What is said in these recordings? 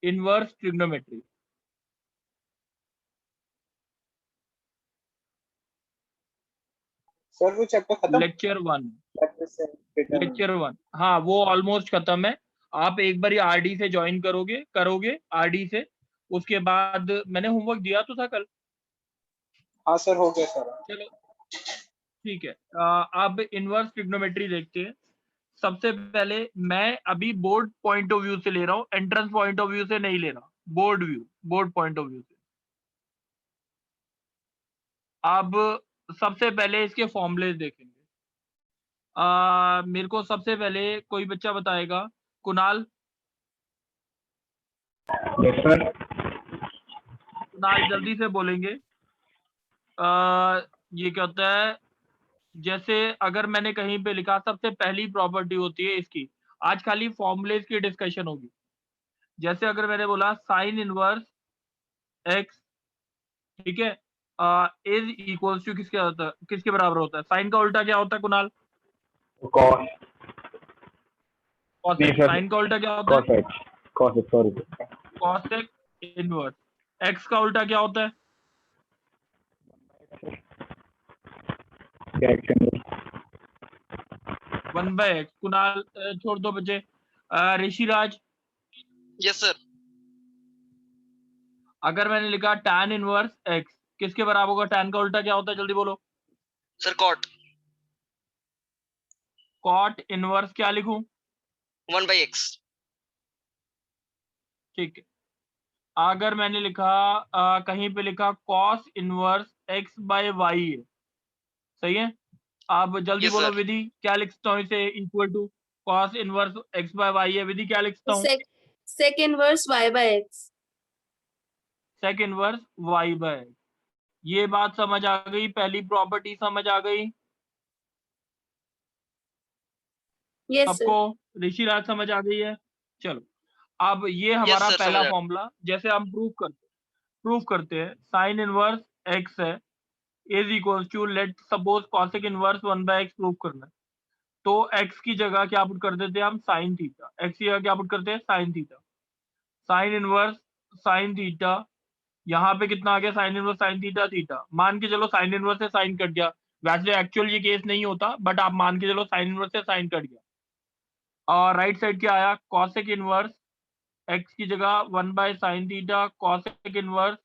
Inverse trigonometry. Sir वो chapter खत्म? Lecture 1। हाँ वो ऑलमोस्ट खत्म है। आप एक बार आरडी से ज्वाइन करोगे आरडी से, उसके बाद मैंने होमवर्क दिया तो था कल। हाँ सर हो गया सर। चलो ठीक है। अब इनवर्स ट्रिग्नोमेट्री देखते हैं। सबसे पहले मैं अभी बोर्ड पॉइंट ऑफ व्यू से ले रहा हूँ, एंट्रेंस पॉइंट ऑफ व्यू से नहीं ले रहा, बोर्ड पॉइंट ऑफ व्यू से। अब सबसे पहले इसके फॉर्मूले देखेंगे। मेरे को सबसे पहले कोई बच्चा बताएगा, कुणाल। Yes sir. कुणाल जल्दी से बोलेंगे। ये क्या होता है, जैसे अगर मैंने कहीं पे लिखा सबसे पहली प्रॉपर्टी होती है इसकी, आज खाली फॉर्मूलेज की डिस्कशन होगी। जैसे अगर मैंने बोला साइन इनवर्स एक्स, ठीक है, इज इक्वल्स टू किसके बराबर होता है? साइन का उल्टा क्या होता है कुणाल? कॉस। कॉसेक। साइन का उल्टा क्या होता है? Cosec sorry. Cosec inverse. X का उल्टा क्या होता है? One by x. कुणाल छोड़ दो बच्चे। ऋषिराज। Yes sir. अगर मैंने लिखा tan इनवर्स एक्स किसके बराबर होगा? tan का उल्टा क्या होता है? जल्दी बोलो सर कॉट। कॉट इनवर्स क्या लिखूं? 1/x। ठीक है। अगर मैंने लिखा कहीं पे लिखा cos inverse x by y है, सही है। आप जल्दी Yes, बोलो sir. विधि, क्या लिख सकता हूँ इसे? Equal to cos inverse x by y है, विधि क्या लिख सकता हूँ? sec inverse y by x। sec inverse y by x। ये बात समझ आ गई, पहली प्रॉपर्टी समझ आ गई यस सबको? ऋषिराज समझ आ गई है? चलो अब ये Yes, हमारा sir, पहला समझ आ- फॉर्मूला, जैसे हम प्रूफ करते हैं साइन इनवर्स x है is equals to, let suppose cosec inverse 1/x proof करना है, तो x की जगह क्या पुट कर देते हैं हम? Sine theta. x की जगह क्या पुट करते हैं? Sign theta. Sine inverse sine theta, यहाँ पे कितना आ गया? Sine inverse sine theta theta. मान के चलो साइन इनवर्स से साइन कट गया, वैसे एक्चुअल ये केस नहीं होता, बट आप मान के चलो साइन इनवर्स से साइन कट गया। और राइट साइड क्या आया? कॉसेक इनवर्स x की जगह 1/sin theta cosec inverse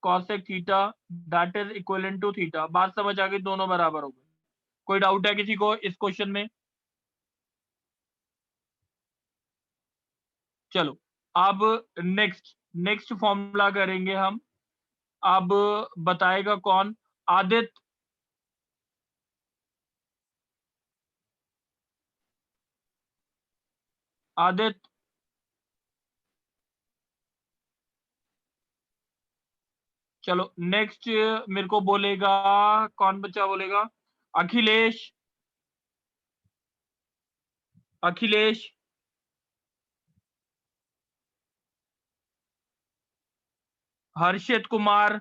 cosec theta that is equivalent to theta. बात समझ आ गई? दोनों बराबर हो गए। कोई डाउट है किसी को इस क्वेश्चन में? चलो अब नेक्स्ट फॉर्मूला करेंगे हम। अब बताएगा कौन? आदित्य। आदित्य चलो नेक्स्ट मेरे को बोलेगा, कौन बच्चा बोलेगा? अखिलेश। अखिलेश हर्षित कुमार,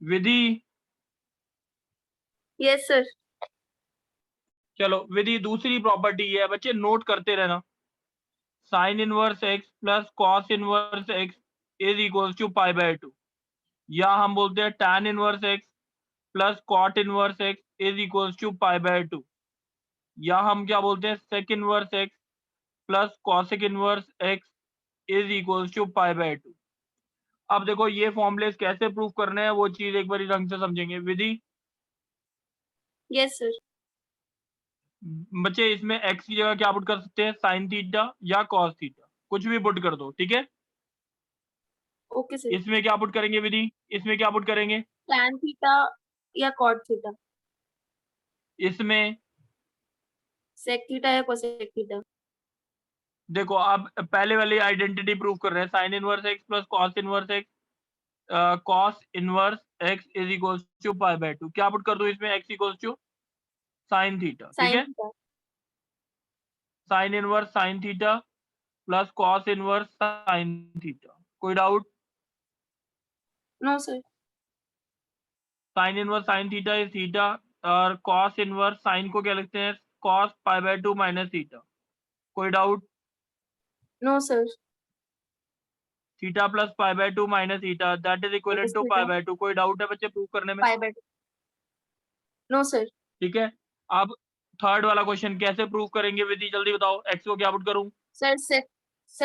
विधि। Yes sir. चलो विधि दूसरी प्रॉपर्टी है बच्चे, नोट करते रहना। Sine inverse x plus cos inverse X is equals to pi by 2, या हम बोलते हैं tan inverse x plus cot inverse X is equals to pi by 2, या हम क्या बोलते हैं? Sec inverse x plus cosec inverse X is equals to pi by 2। अब देखो ये फॉर्मूलेस कैसे प्रूफ करने हैं वो चीज एक बार ढंग से समझेंगे। विधि यस सर। बच्चे इसमें x की जगह क्या पुट कर सकते हैं? साइन थीटा या कॉस थीटा, कुछ भी पुट कर दो, ठीक है। Okay sir. इसमें क्या पुट करेंगे विधि? इसमें क्या पुट करेंगे? tan थीटा या cot थीटा। इसमें sec थीटा या cosec थीटा। देखो आप पहले वाली आइडेंटिटी प्रूव कर रहे हैं, sine inverse x plus cos inverse X cos inverse X is equals to pi by 2। क्या पुट कर दो इसमें? x equals to sine theta, ठीक sin है। Theta. Sine inverse sine theta plus cos inverse sine theta. कोई doubt? No sir. Sine inverse sine theta is theta और cos inverse sine को क्या लिखते हैं? Cos pi by 2 minus theta. कोई doubt? No sir. Theta plus pi by 2 minus theta that is equal to pi by 2। कोई doubt है बच्चे prove करने में? Pi by 2। No sir. ठीक है, अब थर्ड वाला क्वेश्चन कैसे प्रूव करेंगे विधि? जल्दी बताओ। एक्स को क्या पुट करूं? सर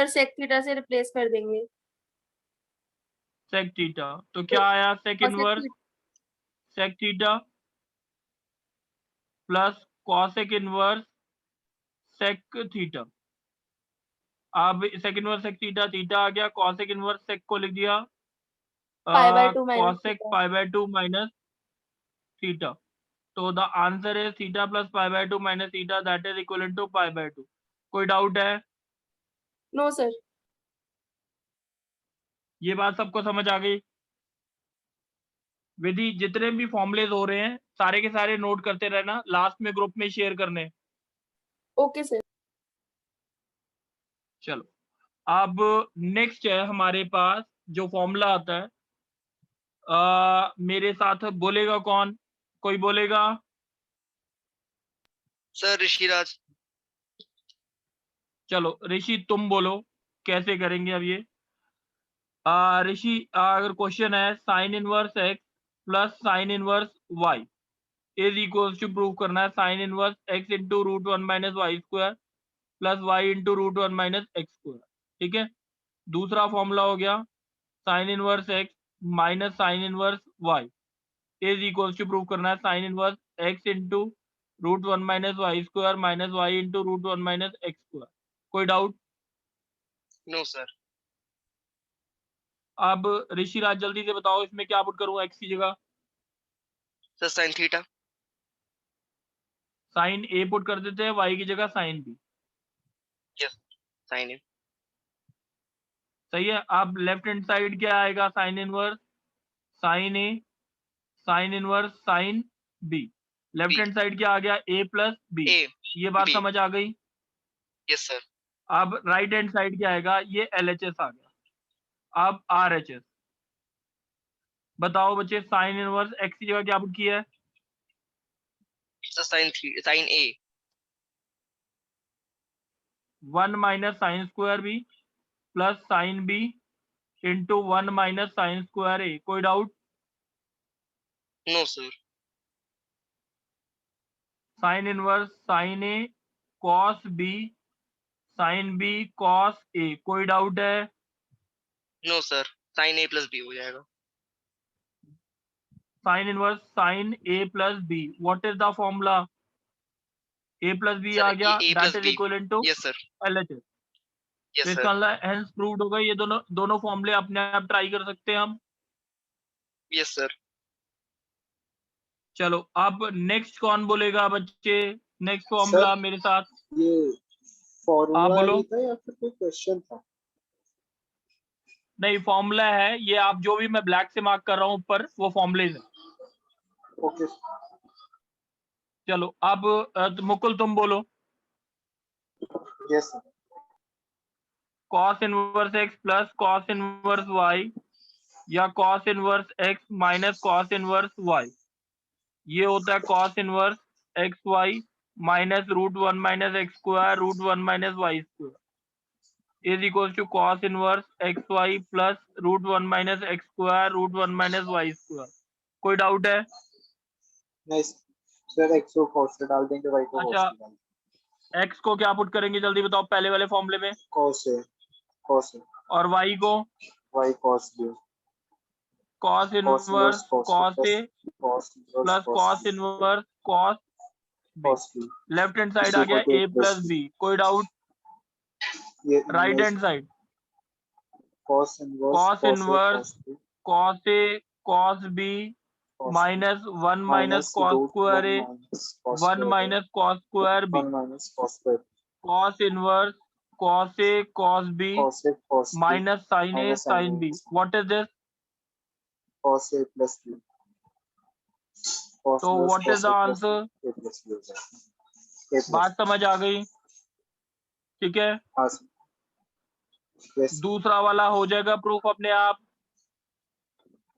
सेक थीटा से रिप्लेस कर देंगे। Sec theta. तो तो क्या आया? Sec cosec inverse theta- sec theta plus cosec inverse sec theta. अब sec inverse sec theta, theta आ गया, कॉसेक इनवर्स सेक को लिख दिया pi by 2 minus cosec theta. Pi by 2 minus theta. तो the answer is theta plus pi by 2 minus theta that is equal to pi by 2। कोई doubt है? No sir. ये बात सबको समझ आ गई? विधि जितने भी फॉर्मुलेज हो रहे हैं सारे के सारे नोट करते रहना, लास्ट में ग्रुप में शेयर करने। Okay sir. चलो, अब नेक्स्ट है हमारे पास जो फॉर्मूला आता है। मेरे साथ बोलेगा कौन? कोई बोलेगा? सर ऋषिराज। चलो ऋषि तुम बोलो कैसे करेंगे अब ये। ऋषि अगर क्वेश्चन है sine inverse x plus sine inverse y is equals to prove करना है sine inverse x into root 1 minus y square plus y into root 1 minus x square. ठीक है, दूसरा फॉर्मूला हो गया sine inverse x minus sine inverse y is equals to prove करना है sine inverse x into root 1 minus y square minus y into root 1 minus x square. कोई doubt? No sir. अब ऋषिराज जल्दी से बताओ इसमें क्या पुट करूं एक्स की जगह? Sir sine theta. Sine a put कर देते हैं, वाई की जगह sine b. Yes, sine a. सही है। अब लेफ्ट हैंड साइड क्या आएगा? Sine inverse sine a sine inverse sine b. Left b. Hand side क्या आ गया? A plus b. ए। ये बात बी। समझ आ गई? Yes sir. अब राइट हैंड साइड क्या आएगा? ये एल एच एस आ गया। अब आर एच एस। बताओ बच्चे साइन इनवर्स एक्स की जगह क्या पुट किया है? Sir sine a. 1 minus sine square b plus sine b into 1 minus sine square a. कोई doubt? No sir. Sine inverse sine a cos b sine b cos a. कोई doubt है? No sir, sine a plus b हो जाएगा। Sine inverse sine a plus b. What is the formula? A plus b आ sir गया a that plus is b. Equal to yes sir. L H S. तो yes इसका sir. मतलब hence proved हो गया। ये दोनों दोनों फॉर्मूले अपने आप ट्राई कर सकते हैं हम। Yes sir. चलो अब नेक्स्ट कौन बोलेगा बच्चे? नेक्स्ट सर फॉर्मूला मेरे साथ। ये आप फॉर्मूला बोलो। ही था या फिर कोई क्वेश्चन था? नहीं, फॉर्मूला है ये। आप जो भी मैं ब्लैक से मार्क कर रहा हूँ ऊपर वो फॉर्मूले है। ओके चलो अब मुकुल तुम बोलो। Yes sir. Cos inverse x plus cos inverse y या cos inverse x minus cos inverse y, ये होता है cos inverse x y minus root 1 minus x square root 1 minus y square is equal to cos inverse x y plus root 1 minus x square root 1 minus y square. कोई doubt है? नहीं sir, x को cos से डाल देंगे, Y को cos अच्छा, से डाल देंगे। एक्स को क्या पुट करेंगे जल्दी बताओ पहले वाले फॉर्मूले में? कॉस से और वाई को? Y cos b. Cos cos inverse inverse cos cos plus a cos inverse plus cos inverse cos b. Cos b left hand side is आ इक्वल गया टू ए प्लस बी। कोई doubt? ये right hand side cos inverse cos inverse cos b cos a cos b minus 1 minus minus cos root square 1 a minus cos 1 square minus cos square b 1 minus cos square cos inverse cos a cos b cos a cos b minus sine a minus sine b. What is this? Cos a plus b cos तो inverse what is cos the a plus answer? B a plus b हो जाएगा। ए बात plus समझ आ गई? ठीक है, हाँ सर। यस दूसरा वाला हो जाएगा प्रूफ अपने आप।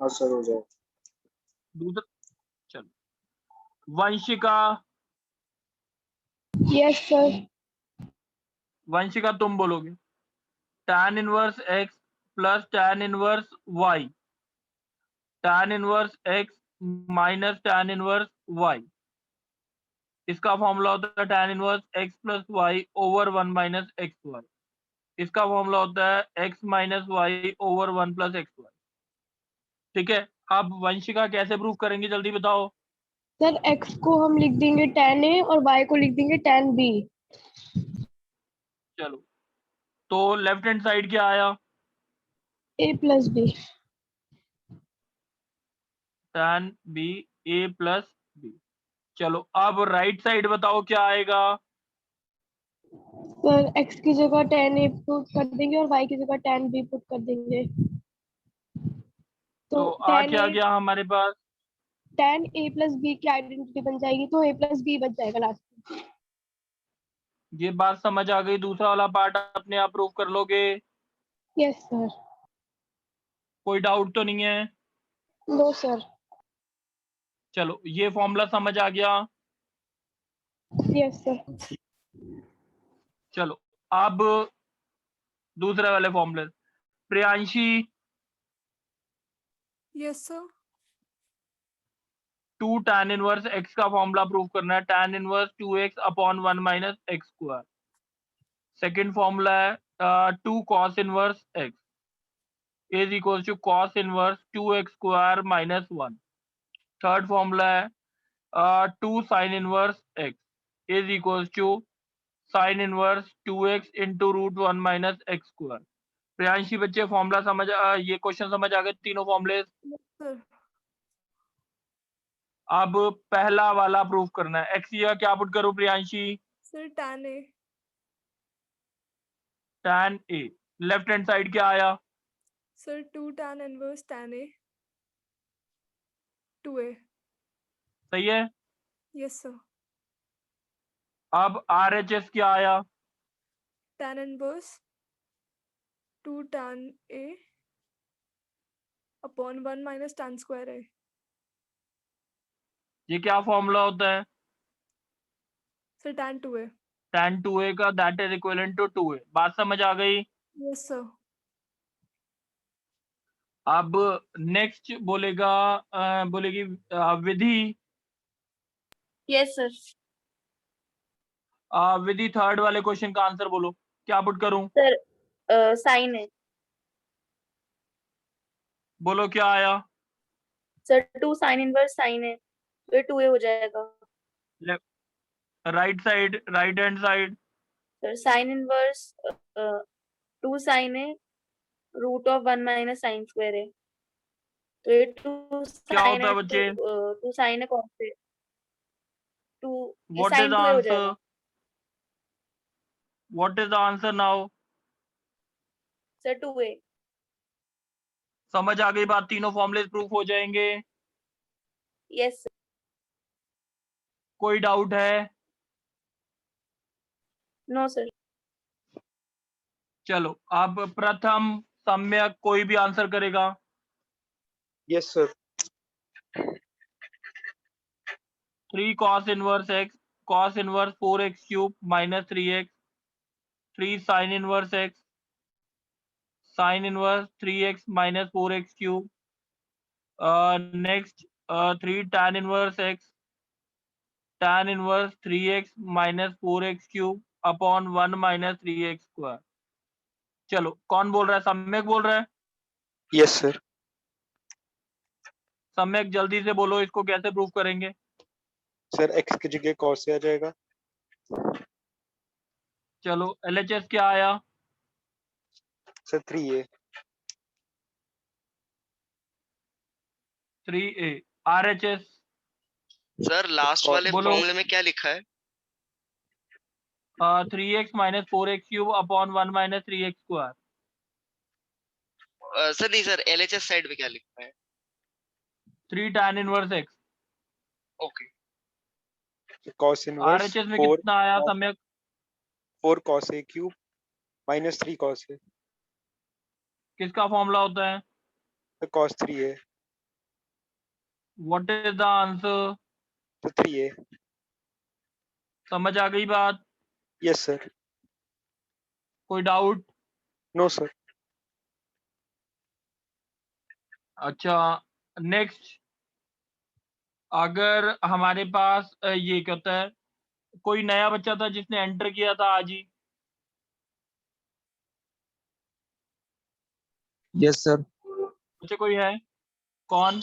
हाँ सर, हो जाएगा। दूसरा, चलो वंशिका, यस सर। वंशिका तुम बोलोगे tan inverse x plus tan inverse y, tan inverse x minus tan inverse y, इसका फॉर्मूला होता है tan inverse x plus y over 1 minus x y, इसका फॉर्मूला होता है x minus y over 1 plus x y. ठीक है, अब वंशिका कैसे प्रूव करेंगे जल्दी बताओ। सर x को हम लिख देंगे tan a और y को लिख देंगे tan b। चलो, तो लेफ्ट हैंड साइड क्या आया, a plus b। tan b a plus b। चलो अब राइट साइड बताओ क्या आएगा। सर x की जगह tan a पुट कर देंगे और y की जगह tan b पुट कर देंगे। तो तो आ tan क्या a गया हमारे पास, tan a प्लस b की आइडेंटिटी बन जाएगी, तो a प्लस b बच जाएगा लास्ट में। ये बात समझ आ गई। दूसरा वाला पार्ट अपने आप प्रूव कर लोगे, यस सर। कोई डाउट तो नहीं है। No sir. चलो ये फॉर्मूला समझ आ गया। Yes sir. चलो अब दूसरे वाले फॉर्मूले, Priyanshi yes sir. 2 tan inverse x का फॉर्मूला प्रूव करना है, tan inverse 2x upon 1 minus x square. Second formula है 2 cos inverse x is equal to cos inverse 2x square minus 1। Third formula है 2 sin inverse x is equal to sin inverse 2x into root 1 minus x square. Priyanshi बच्चे formula समझ ये question समझ आ गए तीनों फॉर्मूले। Sir अब पहला वाला प्रूफ करना है, एक्स या क्या पुट करूं Priyanshi, sir tan a। tan a। Left hand side क्या आया, sir 2 tan inverse tan a 2a। सही है। Yes sir. अब RHS क्या आया, tan inverse 2 tan a upon 1 minus tan square a। ये क्या फॉर्मूला होता है, sir tan 2a। tan 2a का that is equivalent to 2a। बात समझ आ गई। Yes sir. अब नेक्स्ट बोलेगा बोलेगी विधि, यस सर। विधि थर्ड वाले क्वेश्चन का आंसर बोलो, क्या पुट करूं, सर साइन है। बोलो क्या आया, सर 2 साइन इनवर्स साइन है, तो ये 2a हो जाएगा। Right side, right hand side, sir sine inverse 2 sine है, root of 1 minus sine square है, तो ये 2 क्या साइन होता है है, बच्चे, तो 2 साइन है कौन से 2, ये what is sine the 2a हो आंसर, जाएगा। What is the answer now. Sir 2a। समझ आ गई बात, तीनों फॉर्मूले प्रूफ हो जाएंगे। Yes sir. कोई डाउट है, नो सर। चलो अब प्रथम सम्यक कोई भी आंसर करेगा, Yes, sir. 3 cos inverse x cos inverse 4x cube minus 3x, 3 sin inverse x sin inverse 3x minus 4x cube, next 3 tan inverse x tan inverse 3x minus 4x cube upon 1 minus 3x square. चलो कौन बोल रहा है, सम्यक बोल रहा है, Yes, sir. सम्यक जल्दी से बोलो इसको कैसे प्रूफ करेंगे। Sir, x की जगह cos से आ जाएगा. चलो LHS क्या आया, Sir, 3a. 3a। RHS sir last और वाले बोलो, फॉर्मूले में क्या लिखा है? 3x minus 4x cube upon 1 minus 3x square. Sir नहीं सर, LHS साइड पे क्या लिखा है? 3 tan inverse x। Okay. Cos inverse RHS में 4 कितना आया सम्यक, 4 cos a cube minus 3 cos a. किसका फॉर्मूला होता है, The cos 3a. What is the answer, तो 3a. समझ आ गई बात? Yes sir. कोई डाउट? No sir. अच्छा, नेक्स्ट, अगर हमारे पास ये क्या होता है, कोई नया बच्चा था जिसने एंटर किया था आज ही, Yes sir. बच्चे कोई है? कौन?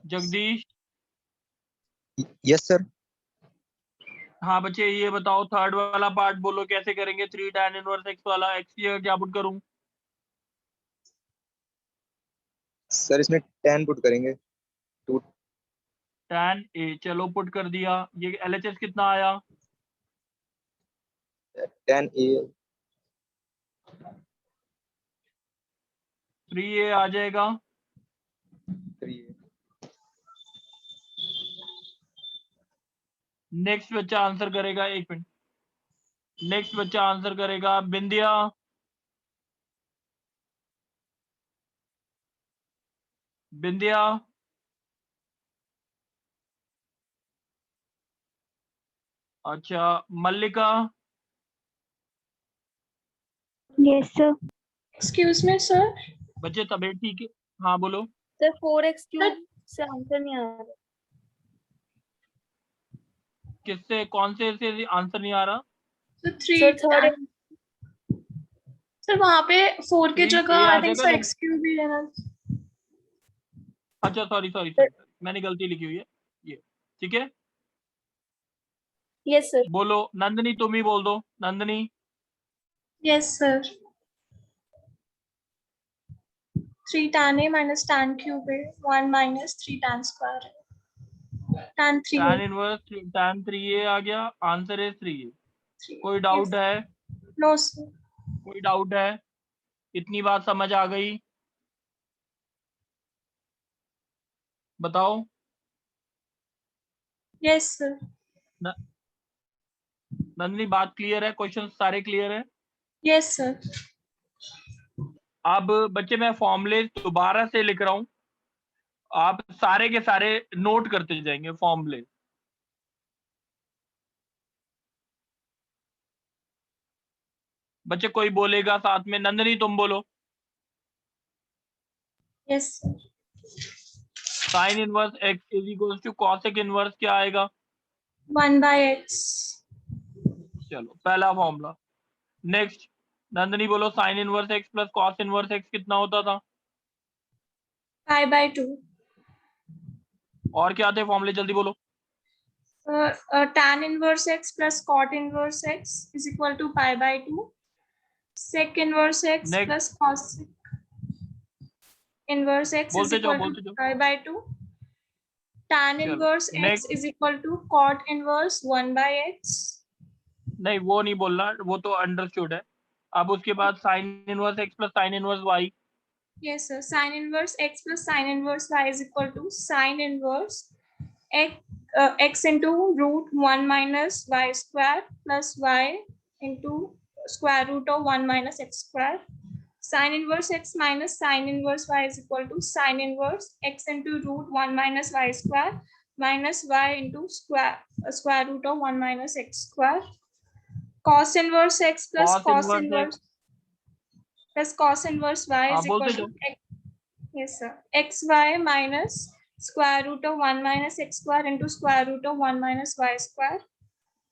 जगदीश? Yes sir. हाँ बच्चे, ये बताओ थर्ड वाला पार्ट बोलो कैसे करेंगे। 3 tan इनवर्स x वाला, x की जगह क्या पुट करूं? सर इसमें 10 पुट करेंगे. tan a, चलो पुट कर दिया। ये LHS कितना आया? 10a. 3a आ जाएगा। 3a. नेक्स्ट बच्चा आंसर करेगा, एक मिनट, नेक्स्ट बच्चा आंसर करेगा बिंदिया। बिंदिया? अच्छा, मल्लिका? Yes, sir. Excuse me, sir. बच्चे तबीयत ठीक है? हाँ बोलो। Sir, 4x cube से आंसर नहीं आ रहा। किससे, कौन से आंसर नहीं आ रहा? So 3 third. सर वहाँ पे 4 की 3A जगह आ आई थिंक जाएगा, सर लेकिन- x क्यूब ही है ना। अच्छा सॉरी, मैंने गलती लिखी हुई है ये, ठीक है। Yes sir. बोलो नंदनी, तुम ही बोल दो, Nandini. Yes sir. 3 tan a minus tan cube है 1 minus 3 tan square है tan 3 tan inverse tan 3a आ गया, आंसर है 3a। कोई डाउट है? No sir. कोई डाउट है? इतनी बात समझ आ गई? बताओ। Yes sir. नंदनी बात क्लियर है? क्वेश्चन सारे क्लियर है? Yes sir. अब बच्चे मैं फॉर्मूले दोबारा से लिख रहा हूं, आप सारे के सारे नोट करते जाएंगे फॉर्मूले। बच्चे कोई बोलेगा साथ में? नंदनी तुम बोलो। Yes sir. Sine inverse x is equal to cosec inverse क्या आएगा? 1 by x। चलो पहला फॉर्मूला। नेक्स्ट नंदनी बोलो, sign inverse x plus cos inverse x कितना होता था? pi by 2। और क्या थे फॉर्मूले, जल्दी बोलो। tan inverse x plus cot inverse x is equal to pi by 2। sec inverse x Next. plus cos inverse x is बोलते जाओ, equal बोलते to जाओ। pi by 2। tan चलो, inverse x next. is equal to cot inverse 1 by x। नहीं वो नहीं बोलना, वो तो अंडरस्टूड है। अब उसके बाद sign inverse x plus sine inverse y। Yes sir, sin inverse x plus sin inverse y is equal to sin inverse x into root 1 minus y square plus y into square root of 1 minus x square. Sin inverse x minus sin inverse y is equal to sin inverse x into root 1 minus y square minus y into square root of 1 minus x square. Cos inverse x plus cos inverse plus cos inverse y is equal to x. Yes sir, xy minus square root of 1 minus x square into square root of 1 minus y square.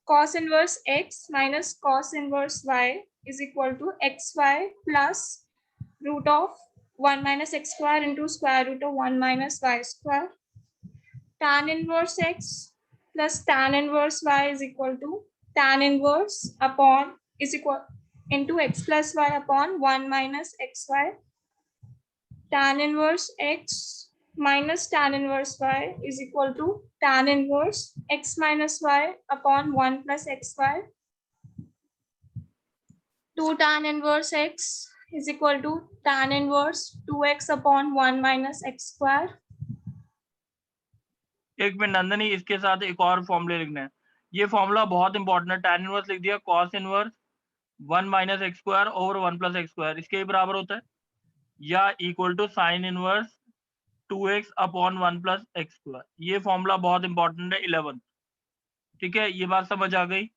Cos inverse x minus cos inverse y is equal to xy plus root of 1 minus x square into square root of 1 minus y square. Tan inverse x plus tan inverse y is equal to tan inverse upon is equal into x plus y upon 1 minus xy. Tan inverse x minus tan inverse y is equal to tan inverse x minus y upon 1 plus xy. 2 tan inverse x is equal to tan inverse 2x upon 1 minus x square. एक minute Nandini, इसके साथ एक और फॉर्मूले लिखना है। ये formula बहुत इंपॉर्टेंट है। tan इनवर्स लिख दिया, cos inverse 1 minus x square over 1 plus x square इसके बराबर होता है, या equal to sine inverse 2x upon 1 plus x square. ये फॉर्मूला बहुत इंपॉर्टेंट है 11। ठीक है, ये बात समझ आ गई?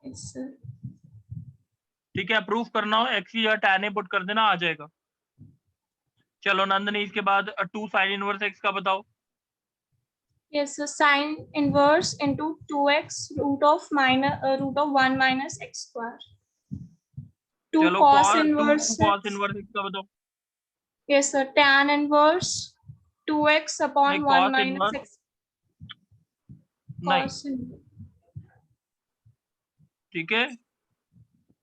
Yes, sir. ठीक है, प्रूफ करना हो एक्स की जगह tan a पुट कर देना, आ जाएगा। चलो नंदनी, इसके बाद 2 साइन इनवर्स एक्स का बताओ। Yes, so sine inverse into 2x root of 1 minus x square. 2 चलो cos cos inverse. Inverse x का बताओ। Yes, sir. Tan inverse 2x upon नहीं, 1 cos minus inverse x. नहीं, Cos inverse. ठीक है,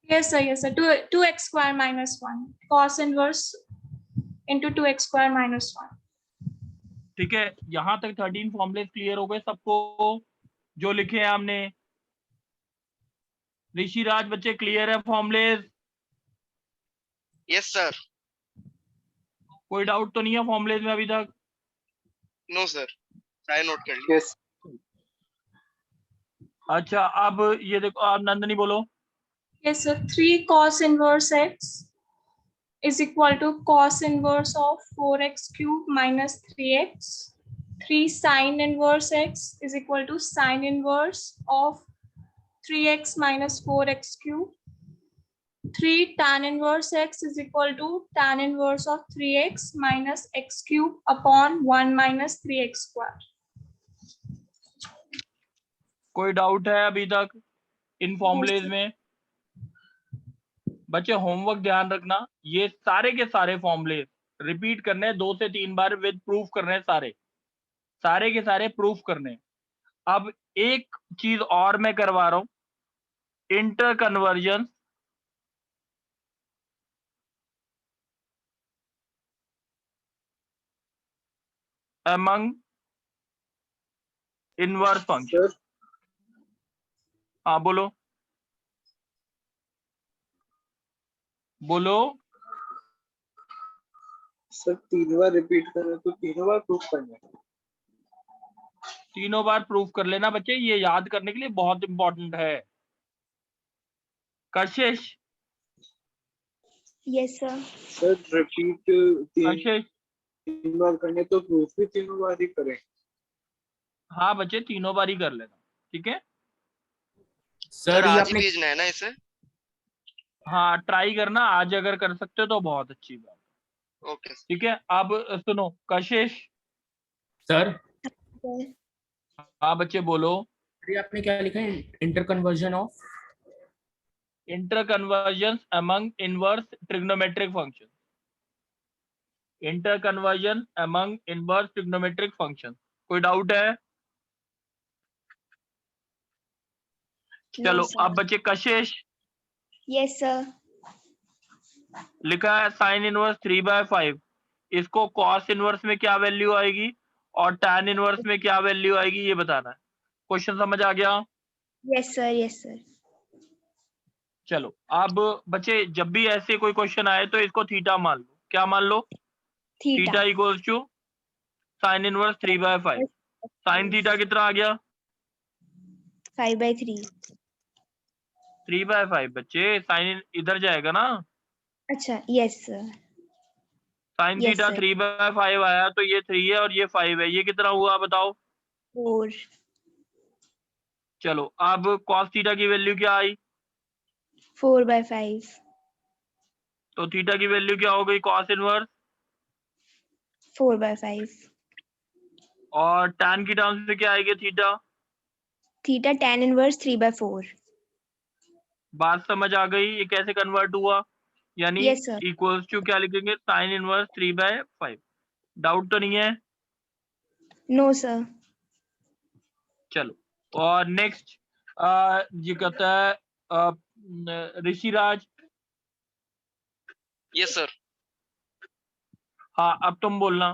Yes, sir. Yes, sir. 2x square minus 1. Cos inverse into 2x square minus 1. ठीक है। यहाँ तक 13 फॉर्मूले क्लियर हो गए सबको जो लिखे हैं हमने? ऋषिराज बच्चे क्लियर है फॉर्मूले? Yes sir. कोई डाउट तो नहीं है फॉर्मूलेज में अभी तक? नो सर, सारे नोट कर लिया। Yes. अच्छा, अब ये देखो, आप नंदनी बोलो। Yes, sir. 3 cos inverse x is equal to cos inverse of 4x cube minus 3x. 3 sin inverse x is equal to sin inverse of 3x minus 4x cube. 3 tan inverse x is equal to tan inverse of 3x minus x cube upon 1 minus 3x square. कोई doubt है अभी तक इन formulas में? बच्चे homework ध्यान रखना, ये सारे के सारे फॉर्मूले रिपीट करने हैं 2 से 3 बार विद प्रूफ करने हैं, सारे के सारे प्रूफ करने हैं। अब एक चीज और मैं करवा रहा हूं, inter conversion among inverse function. Sir, हाँ बोलो बोलो। sir, 3 बार रिपीट करना तो 3 बार प्रूफ करना है। तीनों बार प्रूफ कर लेना बच्चे, ये याद करने के लिए बहुत इंपॉर्टेंट है। कशिश, Yes, sir. सर रिपीट कशिश, 3 बार करने तो प्रूफ भी 3 बार ही करें। हाँ बच्चे तीनों बार ही कर लेना, ठीक है। सर आज ही भेजना है ना इसे? हाँ ट्राई करना, आज अगर कर सकते हो तो बहुत अच्छी बात, ओके। ठीक है। अब सुनो कशिश। सर हाँ बच्चे बोलो। ये आपने क्या लिखा है? Inter conversion of inter conversion among inverse trigonometric function. Inter conversion among inverse trigonometric function. कोई डाउट है? चलो अब बच्चे कशिश, Yes, sir. लिखा है साइन इनवर्स 3/5, इसको कॉस इनवर्स में क्या वैल्यू आएगी और टैन इनवर्स में क्या वैल्यू आएगी ये बताना है। क्वेश्चन समझ आ गया? Yes, sir. Yes, sir. चलो अब बच्चे जब भी ऐसे कोई क्वेश्चन आए तो इसको थीटा मान लो। क्या मान लो? Theta equals to sine inverse 3/5। Sine theta कितना आ गया? 5/3. 3/5 बच्चे, साइन इधर जाएगा ना। अच्छा, yes, sir. Sine Yes, theta sir. 3/5 आया तो ये 3 है और ये 5 है, ये कितना हुआ बताओ? 4. चलो अब कॉस थीटा की वैल्यू क्या आई? 4/5. तो थीटा की वैल्यू क्या हो गई? Cos inverse. 4/5. और टैन की टर्म्स में क्या आएगी? थीटा। Theta tan inverse 3/4. बात समझ आ गई ये कैसे कन्वर्ट हुआ? यानी Yes, sir. इक्वल्स टू क्या लिखेंगे? Sign inverse 3/5। डाउट तो नहीं है? No, sir. चलो और नेक्स्ट ये कहता है ऋषिराज। Yes sir. हाँ अब तुम बोलना।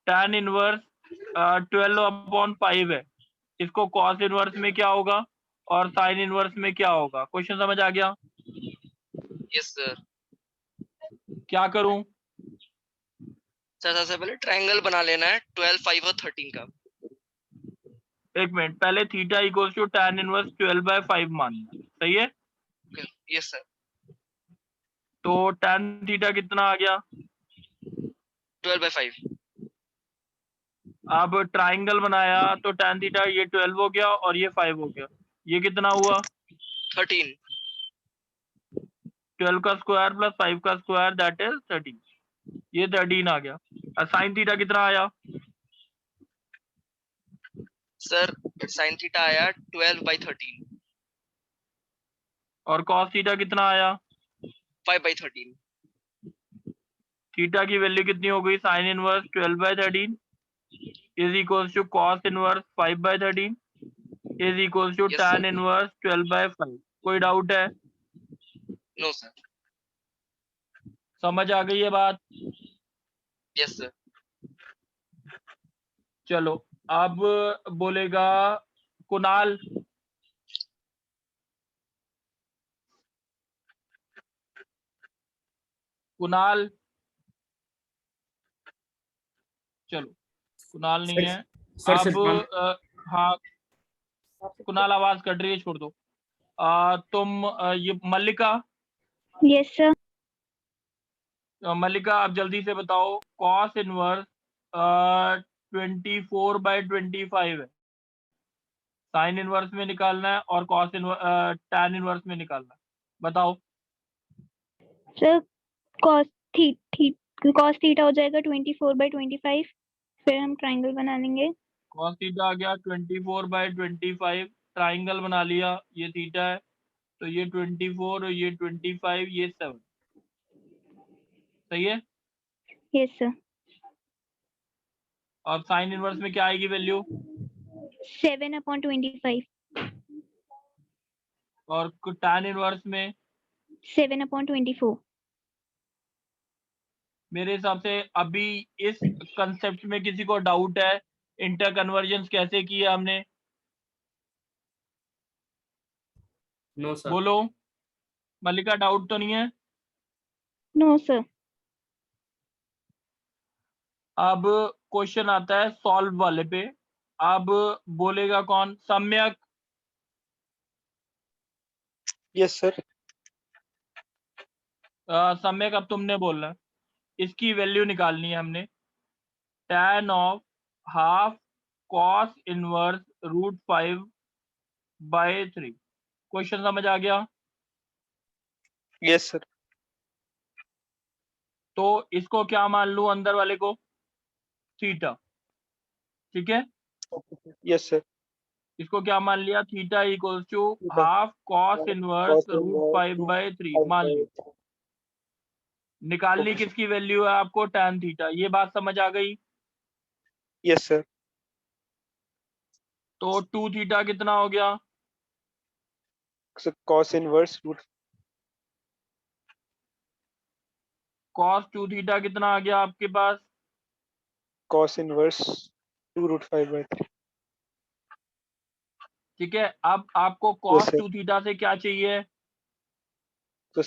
टैन इनवर्स 12/5 है, इसको कॉस इनवर्स में क्या होगा और साइन इनवर्स में क्या होगा? क्वेश्चन समझ आ गया? Yes sir. क्या करूं? सर सबसे पहले ट्रायंगल बना लेना है 12, 5 और 13 का। एक मिनट, पहले theta equals to tan inverse 12/5 मानना, सही है? Yes sir. तो टैन थीटा कितना आ गया? 12/5। अब ट्राइंगल बनाया तो tan थीटा ये 12 हो गया और ये 5 हो गया, ये कितना हुआ 13 12 का स्क्वायर प्लस 5 का स्क्वायर दैट इज 13, ये 13 आ गया। साइन थीटा कितना आया? सर sin थीटा आया 12/13 और कॉस थीटा कितना आया? 5/13 थीटा की वैल्यू कितनी हो गई? Sine inverse 12/13 is equals to cos inverse 5/13 is equals to Yes, tan sir. Inverse 12/5। कोई डाउट है? No sir. समझ आ गई है बात? Yes sir. चलो अब बोलेगा कुणाल। कुणाल, चलो कुणाल नहीं है। सर अब हाँ कुणाल आवाज कट रही है, छोड़ दो। तुम ये मल्लिका, Yes, sir. मल्लिका आप जल्दी से बताओ कॉस इनवर्स 24/25 है, साइन इनवर्स में निकालना है और कॉस इनवर्स टैन इनवर्स में निकालना है, बताओ। Sir, cos cos theta हो जाएगा 24/25, फिर हम ट्राइंगल बना लेंगे। कॉस थीटा आ गया 24/25, ट्राइंगल बना लिया, ये थीटा है तो ये 24 और ये 25, ये 7, सही है। Yes, sir. और साइन इनवर्स में क्या आएगी वैल्यू? 7/25, और टैन इनवर्स में 7/24। मेरे हिसाब से अभी इस कंसेप्ट में किसी को डाउट है? इंटर कन्वर्जन कैसे किया हमने? No sir. बोलो मल्लिका, डाउट तो नहीं है? No sir. अब क्वेश्चन आता है सॉल्व वाले पे। अब बोलेगा कौन? सम्यक। Yes, sir. सम्यक अब तुमने बोलना है, इसकी वैल्यू निकालनी है हमने। tan of half cos inverse √5/3। Question समझ आ गया? Yes, sir. तो इसको क्या मान लूं अंदर वाले को? थीटा, ठीक है। Yes, sir. इसको क्या मान लिया? Theta equals to Theta. Half cos inverse Cos inverse √5/3 मान लिया। 5/3. निकालनी Okay, sir. किसकी वैल्यू है आपको? tan theta. ये बात समझ आ गई? Yes, sir. तो 2 थीटा कितना हो गया? So cos inverse root cos 2 theta कितना आ गया आपके पास? cos inverse 2√5/3. ठीक है। अब आपको Yes, cos sir. 2 थीटा से क्या चाहिए? So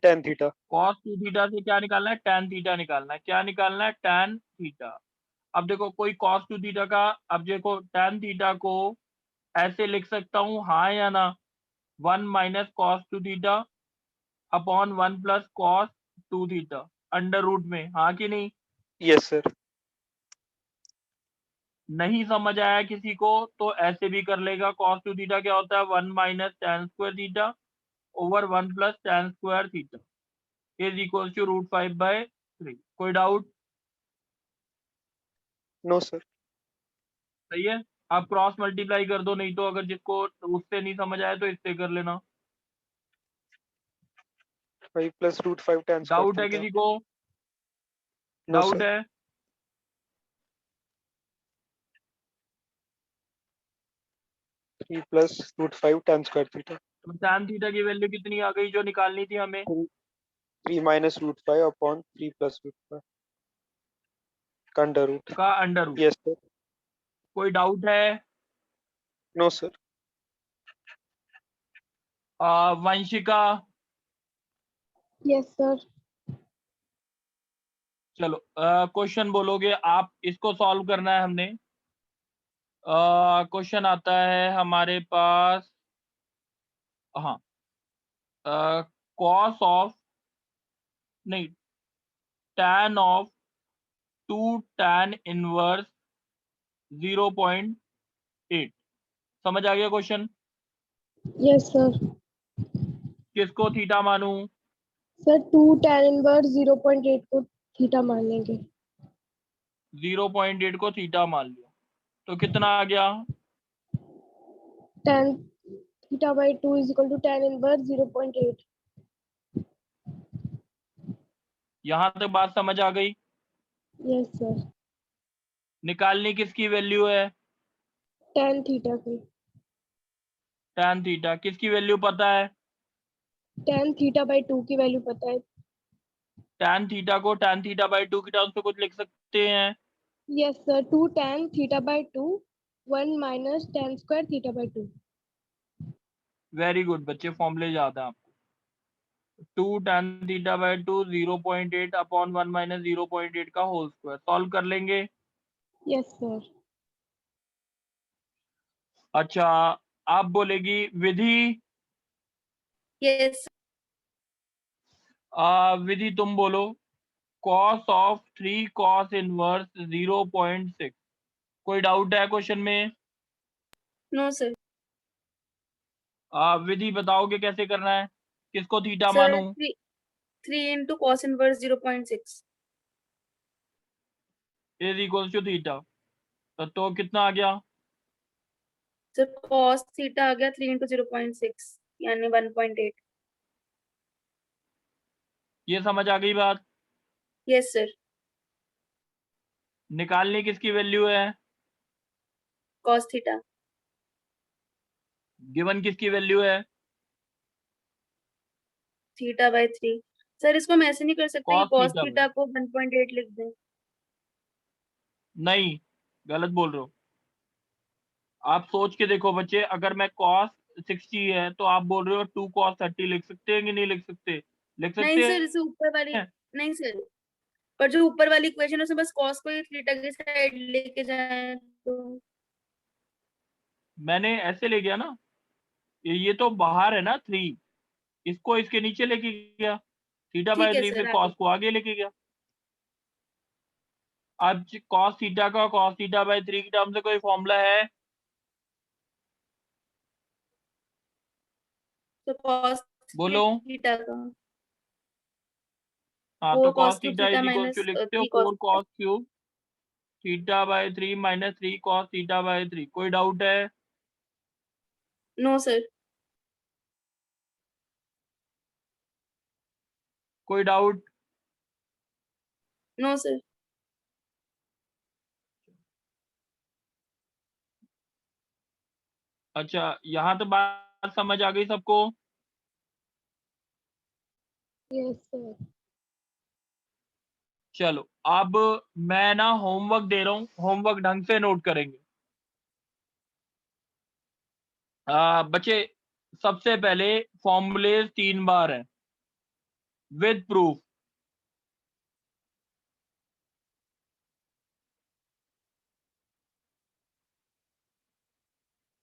tan theta. cos 2 theta से क्या निकालना है? tan थीटा निकालना है। क्या निकालना है? tan theta. अब देखो कोई cos 2 थीटा का, अब देखो tan थीटा को ऐसे लिख सकता हूँ, हाँ या ना? 1 minus cos 2 theta upon 1 plus cos 2 theta under root में, हाँ कि नहीं? Yes, sir. नहीं समझ आया किसी को तो ऐसे भी कर लेगा। cos 2 थीटा क्या होता है? 1 minus tan square theta over 1 plus tan square theta is equal to √5/3। कोई डाउट? No, sir. सही है। आप क्रॉस मल्टीप्लाई कर दो, नहीं तो अगर जिसको उससे नहीं समझ आया तो इससे कर लेना। 5 plus √5 tan square डाउट है theta. किसी को? No, doubt sir. है? 3 plus √5 tan square theta. तो tan थीटा की वैल्यू कितनी आ गई जो निकालनी थी हमें? 3 minus √5 upon 3 plus √5 का अंडर रूट. का अंडर रूट। Yes, sir. कोई डाउट है? No, sir. Vanshika. Yes, sir. चलो क्वेश्चन बोलोगे आप, इसको सॉल्व करना है हमने। क्वेश्चन आता है हमारे पास, हाँ कॉस ऑफ नहीं tan ऑफ 2 tan इनवर्स 0.8। समझ आ गया क्वेश्चन? Yes sir. किसको थीटा मानूं? सर 2 tan इनवर्स 0.8 को थीटा मान लेंगे। 0.8 को थीटा मान लिया तो कितना आ गया? tan theta by 2 is equal to tan inverse 0.8। यहां तक बात समझ आ गई? यस सर। निकालनी किसकी वैल्यू है? tan थीटा की। tan थीटा किसकी वैल्यू पता है? tan थीटा बाय 2 की वैल्यू पता है। tan थीटा को tan थीटा बाई 2 की टर्म्स में कुछ लिख सकते हैं? Yes sir 2 tan theta by 2 1 minus tan square theta by 2। Very good बच्चे, फॉर्मूले याद है आपको। 2 tan theta by 2 0.8 upon 1 minus 0.8 का होल स्क्वायर। सॉल्व कर लेंगे। Yes sir. अच्छा, आप बोलेगी विधि। यस विधि तुम बोलो। cos of 3 cos inverse 0.6। कोई डाउट है क्वेश्चन में? No sir. विधि बताओगे कैसे करना है? किसको थीटा सर मानूं? 3 into cos inverse 0.6 is equal to theta. तो कितना आ गया? सर cos थीटा आ गया 3 into 0.6 यानी 1.8। ये समझ आ गई बात? यस सर। निकालनी किसकी वैल्यू है? cos theta. गिवन किसकी वैल्यू है? Theta by 3। सर इसको हम ऐसे नहीं कर सकते कि cos cos थीटा थीटा को 1.8 लिख दें। नहीं, गलत बोल रहे हो। आप सोच के देखो बच्चे, अगर मैं cos 60 है तो आप बोल रहे हो 2 cos 30 लिख सकते हैं कि नहीं लिख सकते? लिख नहीं सकते सर इसे ऊपर वाली हैं? नहीं सर, पर जो ऊपर वाली इक्वेशन है उसमें बस cos को ही थीटा की साइड लेके जाए तो। मैंने ऐसे ले गया ना, ये तो बाहर है ना 3, इसको इसके नीचे लेके गया थीटा ठीक बाय है 3, फिर सर आगे। cos को आगे लेके गया। अब cos थीटा का cos थीटा बाय 3 की टर्म से कोई फॉर्मूला है? तो cos बोलो। थीटा का हाँ, तो 4 cos cos cube theta theta is equal to minus लिखते हो 3 cos 4 cos cube theta by 3 minus 3 cos theta by 3। कोई डाउट है? No sir. कोई डाउट? No sir. अच्छा, यहाँ तो बात समझ आ गई सबको? Yes sir. चलो, अब मैं ना होमवर्क दे रहा हूँ, होमवर्क ढंग से नोट करेंगे। बच्चे, सबसे पहले फॉर्मूले 3 बार है विद प्रूफ।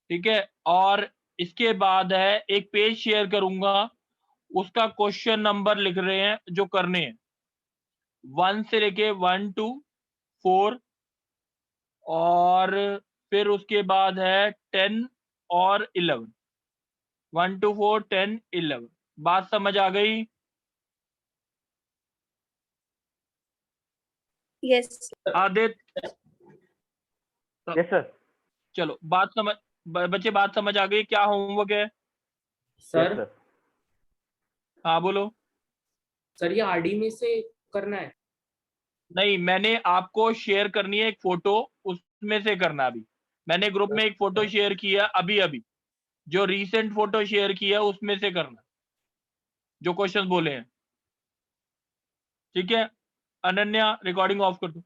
ठीक है, और इसके बाद है एक पेज शेयर करूंगा, उसका क्वेश्चन नंबर लिख रहे हैं जो करने हैं 1 से लेके 1 to 4, और फिर उसके बाद है 10 और 11। 1 to 4 10 11। बात समझ आ गई? Yes Aditya, yes sir. चलो बात समझ, बच्चे बात समझ आ गई? क्या होमवर्क है? Sir sir. हाँ बोलो। सर ये आरडी में से करना है? नहीं, मैंने आपको शेयर करनी है एक फोटो, उसमें से करना। अभी मैंने ग्रुप में एक फोटो शेयर किया अभी अभी, जो रीसेंट फोटो शेयर किया उसमें से करना, जो क्वेश्चन बोले हैं। ठीक है, अनन्या रिकॉर्डिंग ऑफ कर दो।